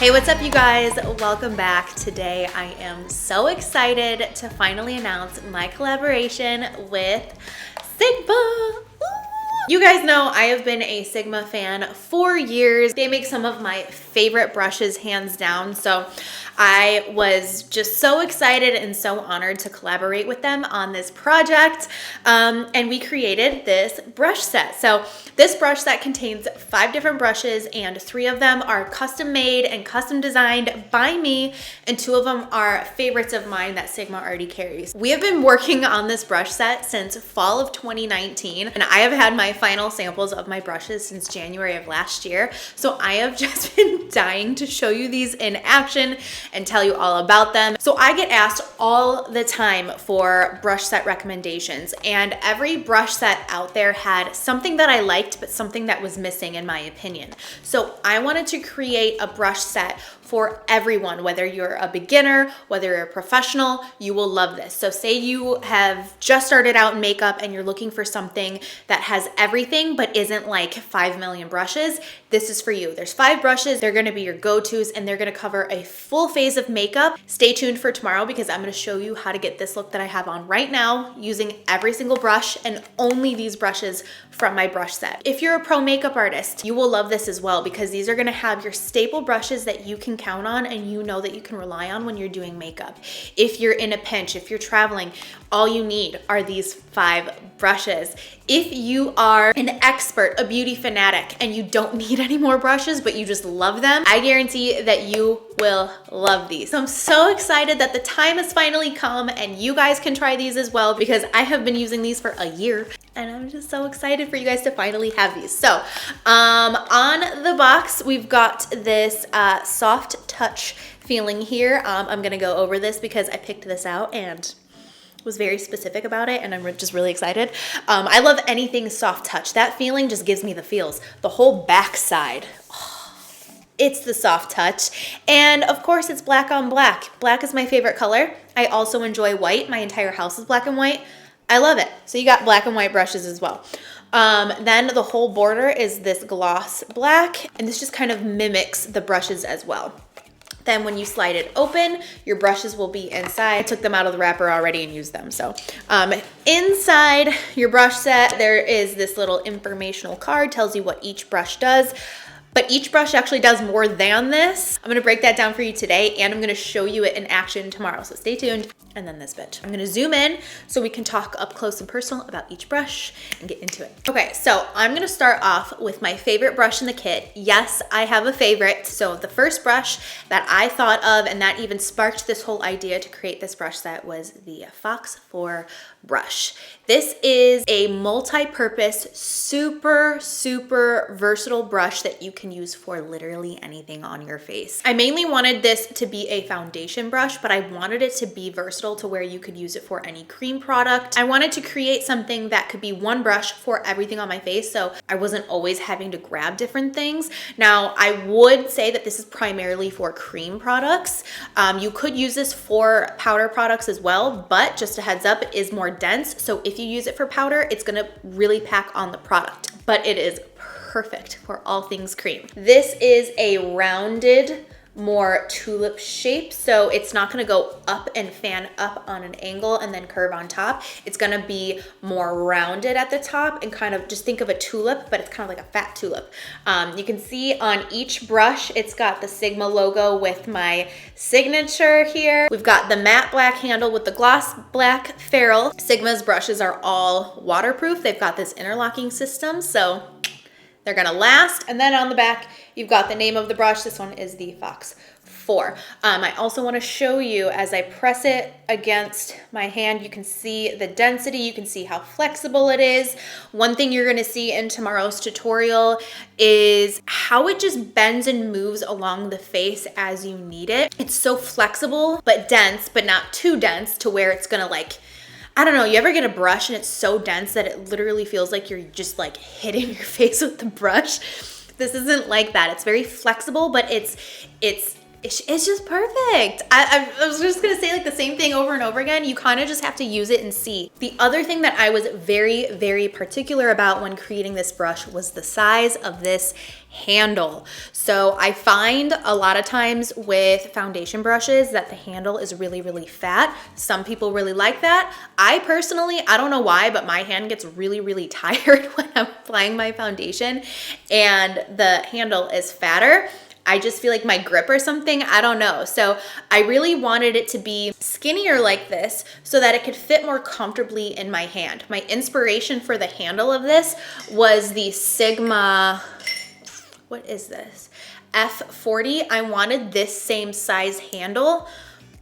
Hey, what's up you guys? Welcome back. Today I am so excited to finally announce my collaboration with Sigma. You guys know I have been a Sigma fan for years. They make some of my favorite brushes, hands down. So I was just so excited and so honored to collaborate with them on this project. And we created this brush set. So this brush set contains 5 different brushes, and 3 of them are custom made and custom designed by me, and 2 of them are favorites of mine that Sigma already carries. We have been working on this brush set since fall of 2019, and I have had my final samples of my brushes since January of last year. So I have just been dying to show you these in action and tell you all about them. So I get asked all the time for brush set recommendations, and every brush set out there had something that I liked, but something that was missing in my opinion. So I wanted to create a brush set for everyone, whether you're a beginner, whether you're a professional, you will love this. So say you have just started out in makeup and you're looking for something that has everything but isn't like 5 million brushes, this is for you. There's 5 brushes, they're gonna be your go-tos, and they're gonna cover a full phase of makeup. Stay tuned for tomorrow because I'm gonna show you how to get this look that I have on right now using every single brush and only these brushes from my brush set. If you're a pro makeup artist, you will love this as well because these are gonna have your staple brushes that you can count on and you know that you can rely on when you're doing makeup. If you're in a pinch, if you're traveling, all you need are these 5 brushes. If you are an expert, a beauty fanatic, and you don't need any more brushes, but you just love them, I guarantee that you will love these. So I'm so excited that the time has finally come and you guys can try these as well because I have been using these for a year and I'm just so excited for you guys to finally have these. So on the box, we've got this soft touch feeling here. I'm gonna go over this because I picked this out and was very specific about it, and I'm just really excited. I love anything soft touch. That feeling just gives me the feels. The whole backside, it's the soft touch. And of course it's black on black. Black is my favorite color. I also enjoy white. My entire house is black and white. I love it. So you got black and white brushes as well. Then the whole border is this gloss black, and this just kind of mimics the brushes as well. Then when you slide it open, your brushes will be inside. I took them out of the wrapper already and used them. So inside your brush set, there is this little informational card, tells you what each brush does. But each brush actually does more than this. I'm gonna break that down for you today, and I'm gonna show you it in action tomorrow, so stay tuned. And then this bitch. I'm gonna zoom in so we can talk up close and personal about each brush and get into it. Okay, so I'm gonna start off with my favorite brush in the kit. Yes, I have a favorite. So the first brush that I thought of and that even sparked this whole idea to create this brush set was the Fox 4 brush. This is a multi-purpose, super versatile brush that you can use for literally anything on your face. I mainly wanted this to be a foundation brush, but I wanted it to be versatile to where you could use it for any cream product. I wanted to create something that could be one brush for everything on my face, so I wasn't always having to grab different things. Now, I would say that this is primarily for cream products. You could use this for powder products as well, but just a heads up, it is more dense. So if you use it for powder, it's gonna really pack on the product, but it is perfect for all things cream. This is a rounded, more tulip shape, so it's not gonna go up and fan up on an angle and then curve on top. It's gonna be more rounded at the top and kind of just think of a tulip, but it's kind of like a fat tulip. You can see on each brush, it's got the Sigma logo with my signature here. We've got the matte black handle with the gloss black ferrule. Sigma's brushes are all waterproof. They've got this interlocking system, so they're gonna last. And then on the back, you've got the name of the brush. This one is the Fox 4. I also wanna show you as I press it against my hand, you can see the density, you can see how flexible it is. One thing you're gonna see in tomorrow's tutorial is how it just bends and moves along the face as you need it. It's so flexible, but dense, but not too dense to where it's gonna like, I don't know, you ever get a brush and it's so dense that it literally feels like you're just like hitting your face with the brush? This isn't like that. It's very flexible, but it's it's just perfect. I was just gonna say like the same thing over and over again. You kind of just have to use it and see. The other thing that I was very, very particular about when creating this brush was the size of this handle. So I find a lot of times with foundation brushes that the handle is really, really fat. Some people really like that. I personally, I don't know why, but my hand gets really, really tired when I'm applying my foundation and the handle is fatter. I just feel like my grip or something, I don't know. So I really wanted it to be skinnier like this so that it could fit more comfortably in my hand. My inspiration for the handle of this was the Sigma, what is this? F40. I wanted this same size handle,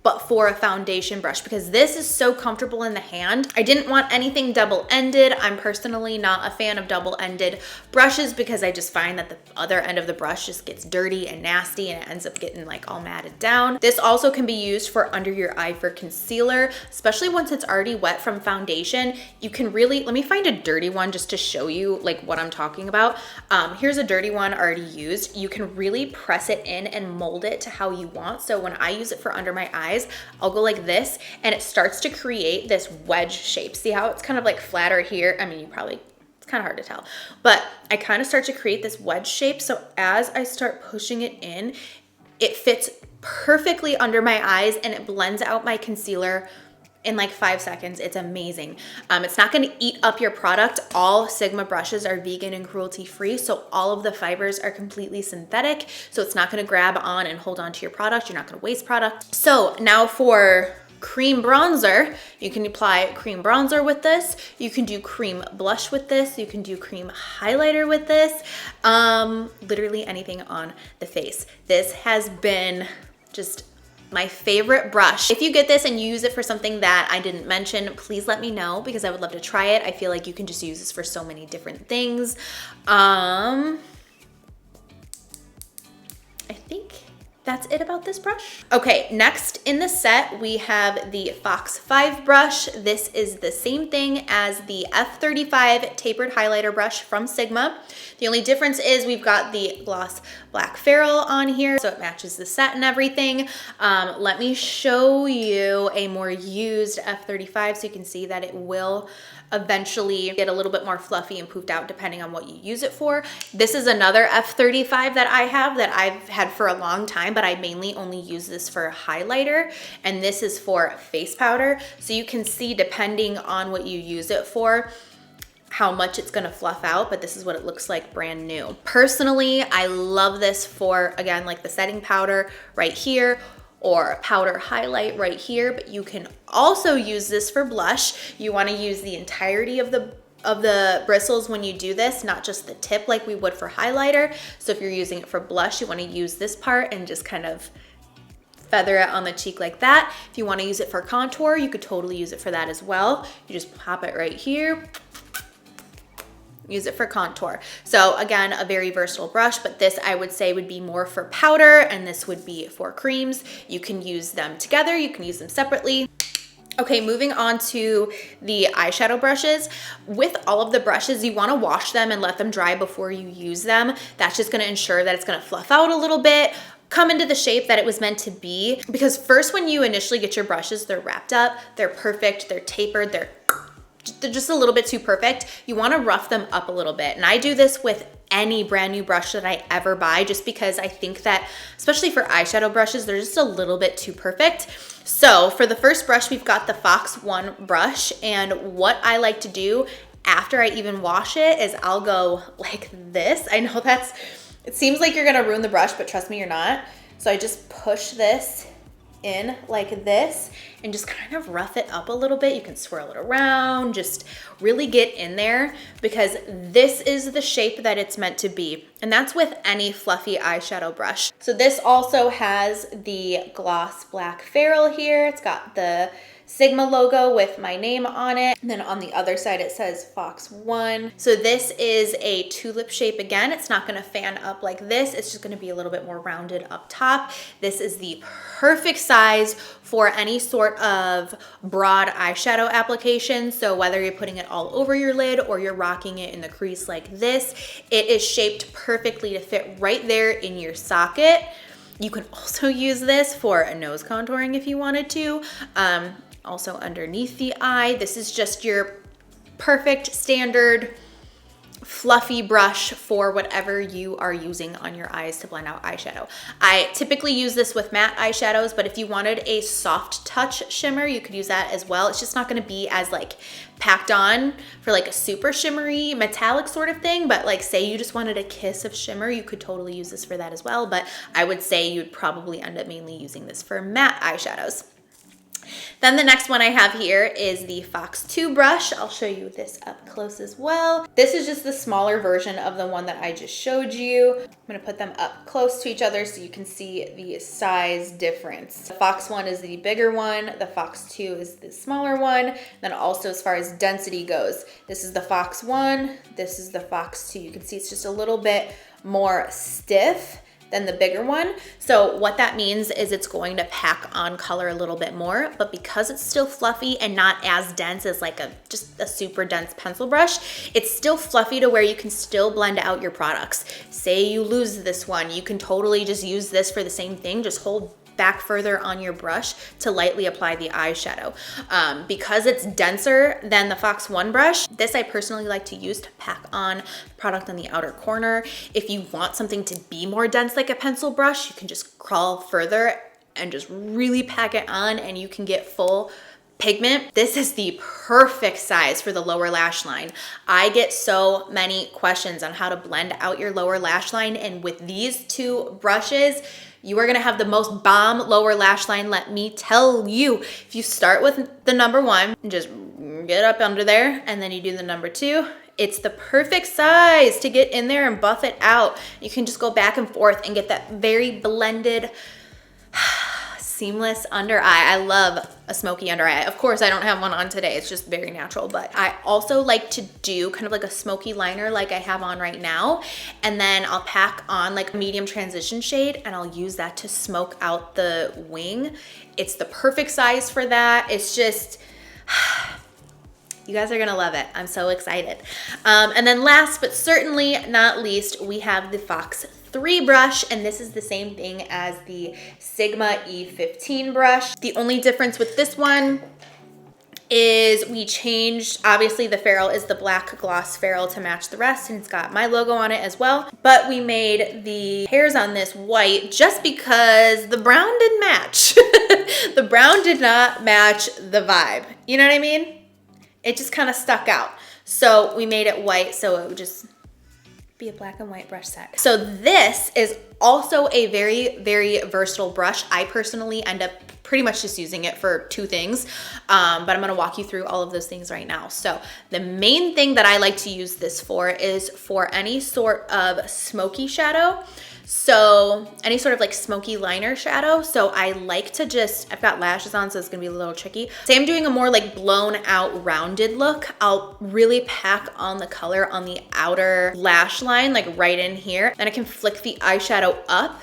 but for a foundation brush because this is so comfortable in the hand. I didn't want anything double-ended. I'm personally not a fan of double-ended brushes because I just find that the other end of the brush just gets dirty and nasty and it ends up getting like all matted down. This also can be used for under your eye for concealer, especially once it's already wet from foundation. You can really, let me find a dirty one just to show you like what I'm talking about. Here's a dirty one already used. You can really press it in and mold it to how you want. So when I use it for under my eyes, I'll go like this and it starts to create this wedge shape. See how it's kind of like flatter here? I mean, it's kind of hard to tell, but I kind of start to create this wedge shape. So as I start pushing it in, it fits perfectly under my eyes and it blends out my concealer in like 5 seconds. It's amazing. It's not going to eat up your product. All Sigma brushes are vegan and cruelty free, so all of the fibers are completely synthetic, so it's not going to grab on and hold on to your product. You're not going to waste product. So now for cream bronzer, you can apply cream bronzer with this. You can do cream blush with this. You can do cream highlighter with this. Literally anything on the face. This has been just my favorite brush. If you get this and you use it for something that I didn't mention, please let me know because I would love to try it. I feel like you can just use this for so many different things. I think that's it about this brush. Okay, next in the set, we have the Fox 5 brush. This is the same thing as the F35 tapered highlighter brush from Sigma. The only difference is we've got the gloss black ferrule on here, so it matches the set and everything. Let me show you a more used F35 so you can see that it will eventually get a little bit more fluffy and poofed out depending on what you use it for. This is another F35 that I have that I've had for a long time, but I mainly only use this for highlighter, and this is for face powder. So you can see depending on what you use it for, how much it's gonna fluff out, but this is what it looks like brand new. Personally, I love this for, again, like the setting powder right here, or powder highlight right here, but you can also use this for blush. You wanna use the entirety of the bristles when you do this, not just the tip like we would for highlighter. So if you're using it for blush, you wanna use this part and just kind of feather it on the cheek like that. If you wanna use it for contour, you could totally use it for that as well. You just pop it right here, use it for contour. So again, a very versatile brush, but this I would say would be more for powder and this would be for creams. You can use them together, you can use them separately. Okay, moving on to the eyeshadow brushes. With all of the brushes, you wanna wash them and let them dry before you use them. That's just gonna ensure that it's gonna fluff out a little bit, come into the shape that it was meant to be. Because first when you initially get your brushes, they're wrapped up, they're perfect, they're tapered, they're just a little bit too perfect. You wanna rough them up a little bit. And I do this with any brand new brush that I ever buy, just because I think that, especially for eyeshadow brushes, they're just a little bit too perfect. So for the first brush, we've got the Fox 1 brush. And what I like to do after I even wash it is I'll go like this. I know it seems like you're gonna ruin the brush, but trust me, you're not. So I just push this in like this and just kind of rough it up a little bit. You can swirl it around, just really get in there because this is the shape that it's meant to be. And that's with any fluffy eyeshadow brush. So this also has the gloss black ferrule here. It's got the Sigma logo with my name on it. And then on the other side, it says Fox 1. So this is a tulip shape again. It's not gonna fan up like this. It's just gonna be a little bit more rounded up top. This is the perfect size for any sort of broad eyeshadow application. So whether you're putting it all over your lid or you're rocking it in the crease like this, it is shaped perfectly to fit right there in your socket. You can also use this for a nose contouring if you wanted to. Also underneath the eye. This is just your perfect standard fluffy brush for whatever you are using on your eyes to blend out eyeshadow. I typically use this with matte eyeshadows, but if you wanted a soft touch shimmer, you could use that as well. It's just not gonna be as like packed on for like a super shimmery metallic sort of thing, but like say you just wanted a kiss of shimmer, you could totally use this for that as well. But I would say you'd probably end up mainly using this for matte eyeshadows. Then the next one I have here is the Fox 2 brush. I'll show you this up close as well. This is just the smaller version of the one that I just showed you. I'm gonna put them up close to each other so you can see the size difference. The Fox 1 is the bigger one. The Fox 2 is the smaller one. Then also as far as density goes, this is the Fox 1, this is the Fox 2. You can see it's just a little bit more stiff than the bigger one. So what that means is it's going to pack on color a little bit more, but because it's still fluffy and not as dense as like just a super dense pencil brush, it's still fluffy to where you can still blend out your products. Say you lose this one, you can totally just use this for the same thing, just hold back further on your brush to lightly apply the eyeshadow. Because it's denser than the Fox 1 brush, this I personally like to use to pack on the product on the outer corner. If you want something to be more dense like a pencil brush, you can just crawl further and just really pack it on and you can get full pigment. This is the perfect size for the lower lash line. I get so many questions on how to blend out your lower lash line, and with these two brushes, you are gonna have the most bomb lower lash line, let me tell you. If you start with the number 1 and just get up under there, and then you do the number 2, it's the perfect size to get in there and buff it out. You can just go back and forth and get that very blended, seamless under eye. I love a smoky under eye. Of course, I don't have one on today. It's just very natural, but I also like to do kind of like a smoky liner like I have on right now. And then I'll pack on like a medium transition shade and I'll use that to smoke out the wing. It's the perfect size for that. It's just, you guys are gonna love it. I'm so excited. And then last but certainly not least, we have the Fox 3 brush, and this is the same thing as the Sigma E15 brush. The only difference with this one is we changed, obviously the ferrule is the black gloss ferrule to match the rest, and it's got my logo on it as well, but we made the hairs on this white just because the brown didn't match. The brown did not match the vibe. You know what I mean? It just kind of stuck out. So we made it white so it would just be a black and white brush set. So this is also a very, very versatile brush. I personally end up pretty much just using it for 2 things, but I'm gonna walk you through all of those things right now. So the main thing that I like to use this for is for any sort of smoky shadow. So any sort of like smoky liner shadow. So I like to just, I've got lashes on, so it's gonna be a little tricky. Say I'm doing a more like blown out rounded look, I'll really pack on the color on the outer lash line, like right in here. Then I can flick the eyeshadow up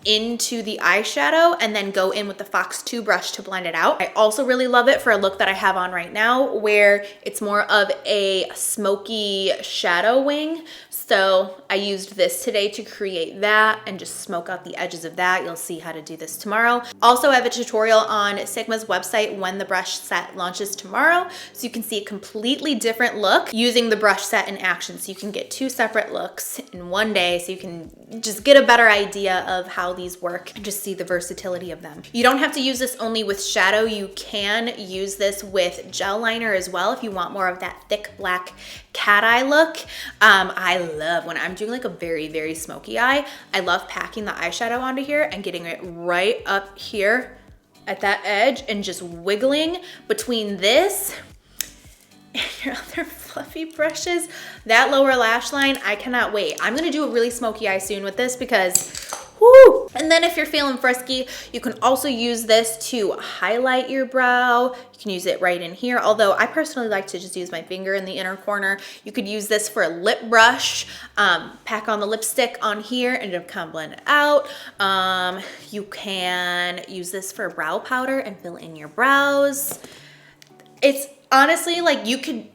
into the eyeshadow and then go in with the Fox 2 brush to blend it out. I also really love it for a look that I have on right now where it's more of a smoky shadow wing. So I used this today to create that and just smoke out the edges of that. You'll see how to do this tomorrow. Also, I have a tutorial on Sigma's website when the brush set launches tomorrow. So you can see a completely different look using the brush set in action. So you can get 2 separate looks in one day. So you can just get a better idea of how these work and just see the versatility of them. You don't have to use this only with shadow. You can use this with gel liner as well if you want more of that thick black cat eye look. I love when I'm doing like a very, very smoky eye, I love packing the eyeshadow onto here and getting it right up here at that edge and just wiggling between this and your other fluffy brushes. That lower lash line, I cannot wait. I'm gonna do a really smoky eye soon with this because woo! And then if you're feeling frisky, you can also use this to highlight your brow. You can use it right in here, although I personally like to just use my finger in the inner corner. You could use this for a lip brush, pack on the lipstick on here and just kind of blend it out. You can use this for brow powder and fill in your brows. It's honestly like you could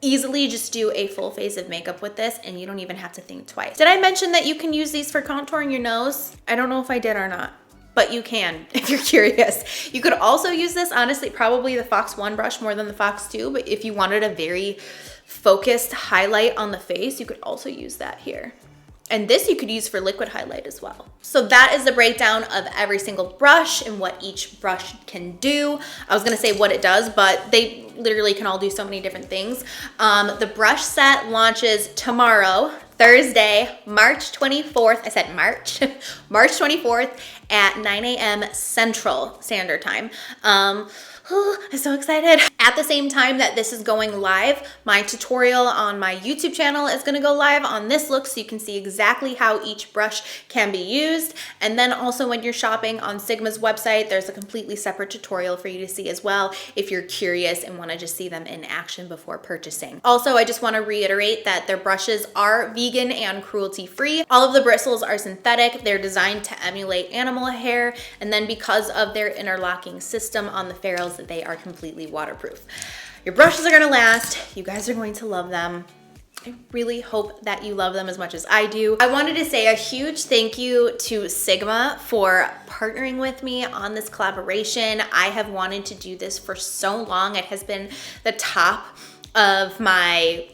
easily just do a full face of makeup with this and you don't even have to think twice. Did I mention that you can use these for contouring your nose? I don't know if I did or not, but you can if you're curious. You could also use this, honestly, probably the Fox 1 brush more than the Fox 2, but if you wanted a very focused highlight on the face, you could also use that here. And this you could use for liquid highlight as well. So that is the breakdown of every single brush and what each brush can do. I was gonna say what it does, but they literally can all do so many different things. The brush set launches tomorrow, Thursday, March 24th. I said March, March 24th at 9 a.m. Central Standard Time. I'm so excited. At the same time that this is going live, my tutorial on my YouTube channel is gonna go live on this look so you can see exactly how each brush can be used. And then also when you're shopping on Sigma's website, there's a completely separate tutorial for you to see as well if you're curious and wanna just see them in action before purchasing. Also, I just wanna reiterate that their brushes are vegan and cruelty-free. All of the bristles are synthetic. They're designed to emulate animal hair. And then because of their interlocking system on the ferrules, that they are completely waterproof. Your brushes are gonna last. You guys are going to love them. I really hope that you love them as much as I do. I wanted to say a huge thank you to Sigma for partnering with me on this collaboration. I have wanted to do this for so long. It has been the top of my,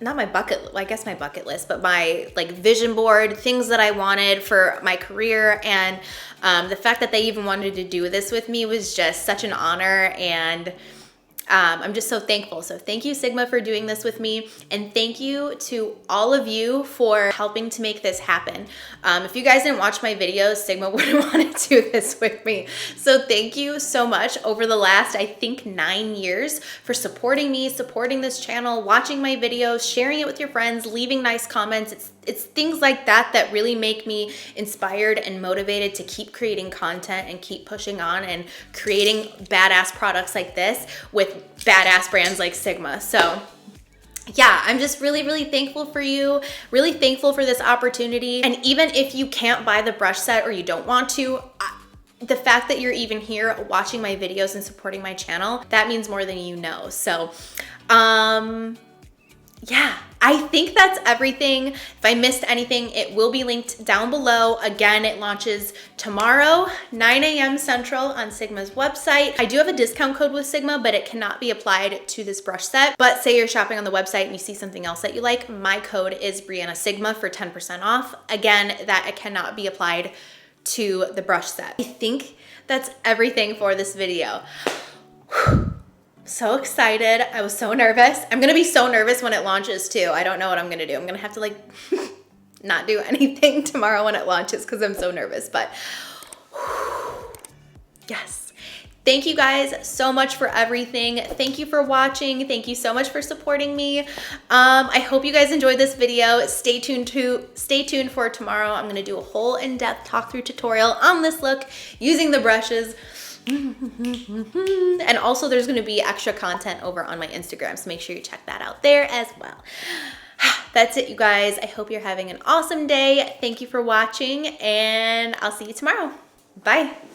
not my bucket, I guess my bucket list, but my like vision board, things that I wanted for my career. And the fact that they even wanted to do this with me was just such an honor, and I'm just so thankful. So thank you, Sigma, for doing this with me. And thank you to all of you for helping to make this happen. If you guys didn't watch my videos, Sigma wouldn't want to do this with me. So thank you so much over the last, I think, 9 years for supporting me, supporting this channel, watching my videos, sharing it with your friends, leaving nice comments. It's things like that that really make me inspired and motivated to keep creating content and keep pushing on and creating badass products like this with badass brands like Sigma. So yeah, I'm just really, really thankful for you, really thankful for this opportunity. And even if you can't buy the brush set or you don't want to, the fact that you're even here watching my videos and supporting my channel, that means more than you know. So yeah, I think that's everything. If I missed anything, it will be linked down below. Again, it launches tomorrow, 9 a.m. Central on Sigma's website. I do have a discount code with Sigma, but it cannot be applied to this brush set. But say you're shopping on the website and you see something else that you like, my code is Brianna Sigma for 10% off. Again, that cannot be applied to the brush set. I think that's everything for this video. So excited. I was so nervous. I'm gonna be so nervous when it launches too. I don't know what I'm gonna do. I'm gonna have to like not do anything tomorrow when it launches because I'm so nervous, but yes. Thank you guys so much for everything. Thank you for watching. Thank you so much for supporting me. I hope you guys enjoyed this video. Stay tuned for tomorrow. I'm gonna do a whole in-depth talk through tutorial on this look using the brushes. And also there's going to be extra content over on my Instagram, so make sure you check that out there as well. That's it, you guys. I hope you're having an awesome day. Thank you for watching, and I'll see you tomorrow. Bye.